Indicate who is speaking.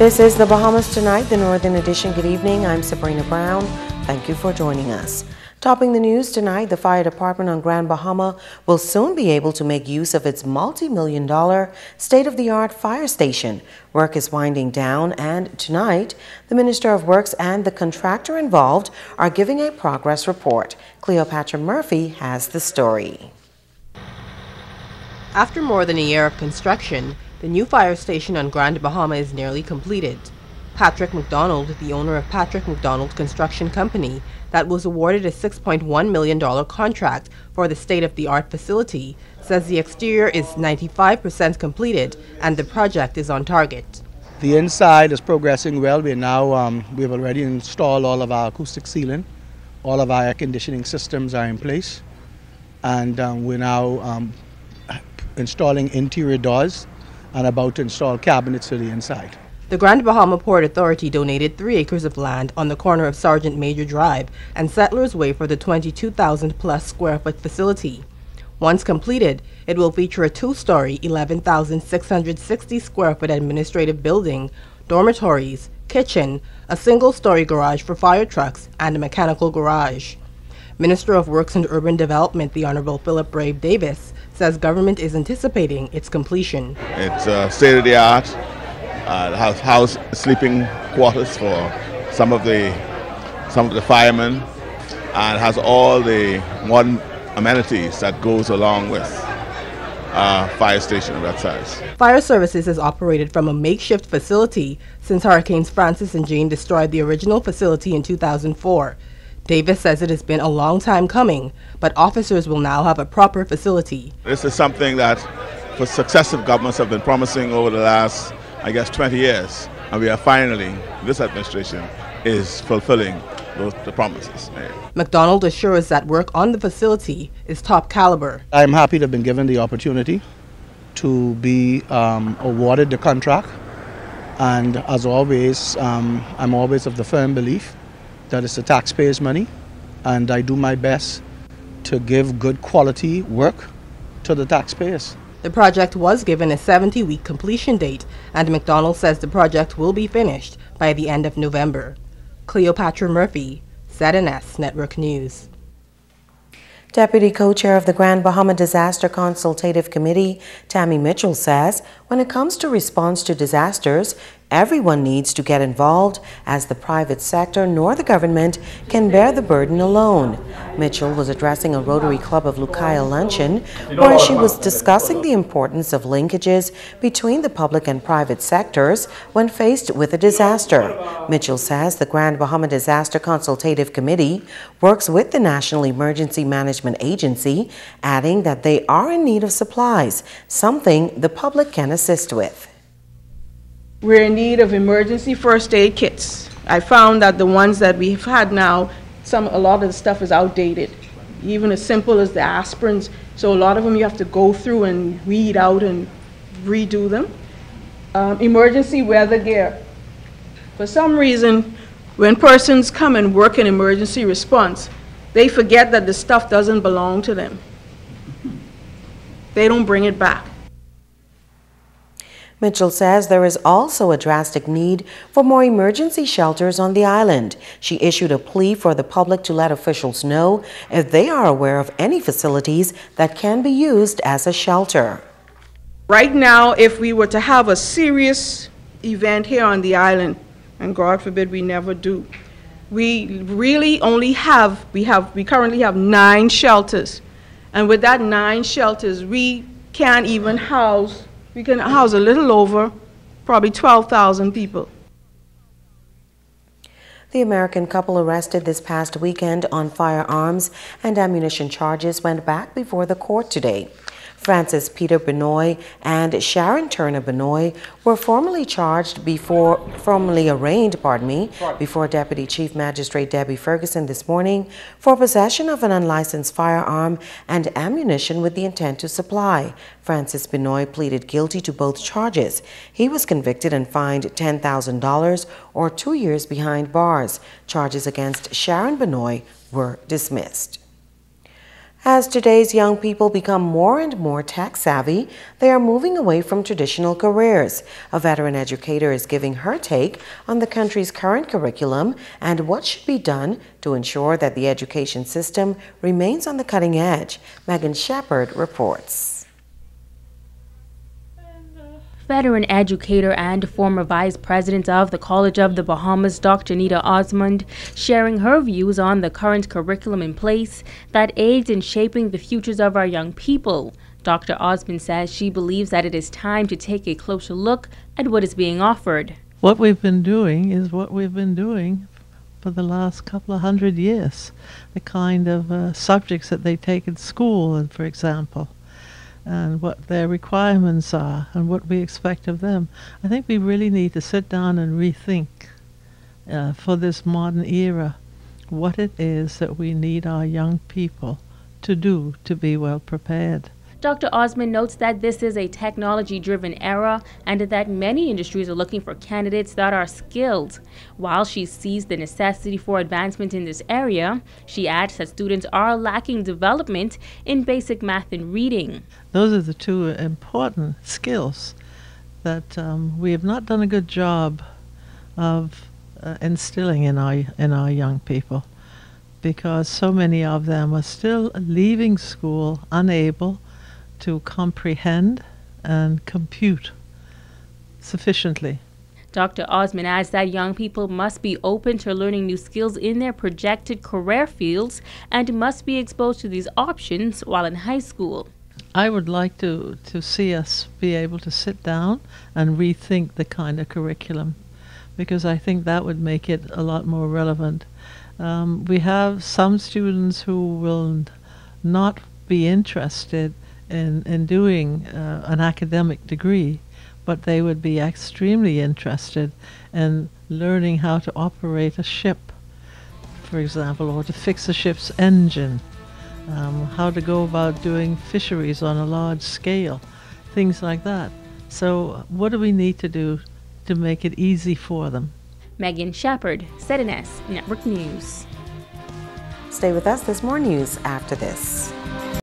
Speaker 1: This is the Bahamas Tonight, the Northern Edition. Good evening. I'm Sabrina Brown. Thank you for joining us. Topping the news tonight, the fire department on Grand Bahama will soon be able to make use of its multi-million-dollar state-of-the-art fire station. Work is winding down, and tonight, the Minister of Works and the contractor involved are giving a progress report. Cleopatra Murphy has the story.
Speaker 2: After more than a year of construction, the new fire station on Grand Bahama is nearly completed. Patrick McDonald, the owner of Patrick McDonald Construction Company, that was awarded a $6.1 million contract for the state-of-the-art facility, says the exterior is 95% completed and the project is on target.
Speaker 3: The inside is progressing well. We've already installed all of our acoustic ceiling. All of our air conditioning systems are in place. And we're now installing interior doors and about to install cabinets to the inside.
Speaker 2: The Grand Bahama Port Authority donated 3 acres of land on the corner of Sergeant Major Drive and Settlers Way for the 22,000-plus square foot facility. Once completed, it will feature a 2-story, 11,660 square foot administrative building, dormitories, kitchen, a single-story garage for fire trucks, and a mechanical garage. Minister of Works and Urban Development, the Honorable Philip Brave Davis, says government is anticipating its completion.
Speaker 4: It's state-of-the-art. House sleeping quarters for some of the firemen, and has all the modern amenities that goes along with a fire station of that size.
Speaker 2: Fire Services has operated from a makeshift facility since Hurricanes Francis and Jane destroyed the original facility in 2004. Davis says it has been a long time coming, but officers will now have a proper facility.
Speaker 4: This is something that for successive governments have been promising over the last 20 years, and we are finally, this administration is fulfilling the promises.
Speaker 2: McDonald assures that work on the facility is top caliber.
Speaker 3: I'm happy to have been given the opportunity to be awarded the contract, and as always, I'm always of the firm belief that it's the taxpayers' money, and I do my best to give good quality work to the taxpayers.
Speaker 2: The project was given a 70-week completion date, and McDonald says the project will be finished by the end of November. Cleopatra Murphy, ZNS Network News.
Speaker 1: Deputy Co-Chair of the Grand Bahama Disaster Consultative Committee, Tammy Mitchell, says when it comes to response to disasters, everyone needs to get involved, as the private sector nor the government can bear the burden alone. Mitchell was addressing a Rotary Club of Lucaya luncheon where she was discussing the importance of linkages between the public and private sectors when faced with a disaster. Mitchell says the Grand Bahama Disaster Consultative Committee works with the National Emergency Management Agency, adding that they are in need of supplies, something the public can assist with.
Speaker 5: We're in need of emergency first aid kits. I found that the ones that we've had now, a lot of the stuff is outdated, even as simple as the aspirins. So a lot of them you have to go through and weed out and redo them. Emergency weather gear. For some reason, when persons come and work in emergency response, they forget that the stuff doesn't belong to them. They don't bring it back.
Speaker 1: Mitchell says there is also a drastic need for more emergency shelters on the island. She issued a plea for the public to let officials know if they are aware of any facilities that can be used as a shelter.
Speaker 5: Right now, if we were to have a serious event here on the island, and God forbid we never do, we really only have, we currently have 9 shelters. And with that 9 shelters, we can't even house, we can house a little over probably 12,000 people.
Speaker 1: The American couple arrested this past weekend on firearms and ammunition charges went back before the court today. Francis Peter Benoit and Sharon Turner Benoit were formally arraigned before Deputy Chief Magistrate Debbie Ferguson this morning for possession of an unlicensed firearm and ammunition with the intent to supply. Francis Benoit pleaded guilty to both charges. He was convicted and fined $10,000 or 2 years behind bars. Charges against Sharon Benoit were dismissed. As today's young people become more and more tech-savvy, they are moving away from traditional careers. A veteran educator is giving her take on the country's current curriculum and what should be done to ensure that the education system remains on the cutting edge. Megan Shepard reports.
Speaker 6: Veteran educator and former vice president of the College of the Bahamas, Dr. Nita Osmond, sharing her views on the current curriculum in place that aids in shaping the futures of our young people. Dr. Osmond says she believes that it is time to take a closer look at what is being offered.
Speaker 7: What we've been doing is what we've been doing for the last couple of 100 years. The kind of subjects that they take in school, and for example, and what their requirements are and what we expect of them. I think we really need to sit down and rethink for this modern era what it is that we need our young people to do to be well prepared.
Speaker 6: Dr. Osmond notes that this is a technology-driven era and that many industries are looking for candidates that are skilled. While she sees the necessity for advancement in this area, she adds that students are lacking development in basic math and reading.
Speaker 7: Those are the two important skills that we have not done a good job of instilling in our young people, because so many of them are still leaving school unable to comprehend and compute sufficiently.
Speaker 6: Dr. Osmond adds that young people must be open to learning new skills in their projected career fields and must be exposed to these options while in high school.
Speaker 7: I would like to see us be able to sit down and rethink the kind of curriculum, because I think that would make it a lot more relevant. We have some students who will not be interested in doing an academic degree, but they would be extremely interested in learning how to operate a ship, for example, or to fix a ship's engine, how to go about doing fisheries on a large scale, things like that. So what do we need to do to make it easy for them?
Speaker 6: Megan Shepard, ZNS Network News.
Speaker 1: Stay with us. There's more news after this.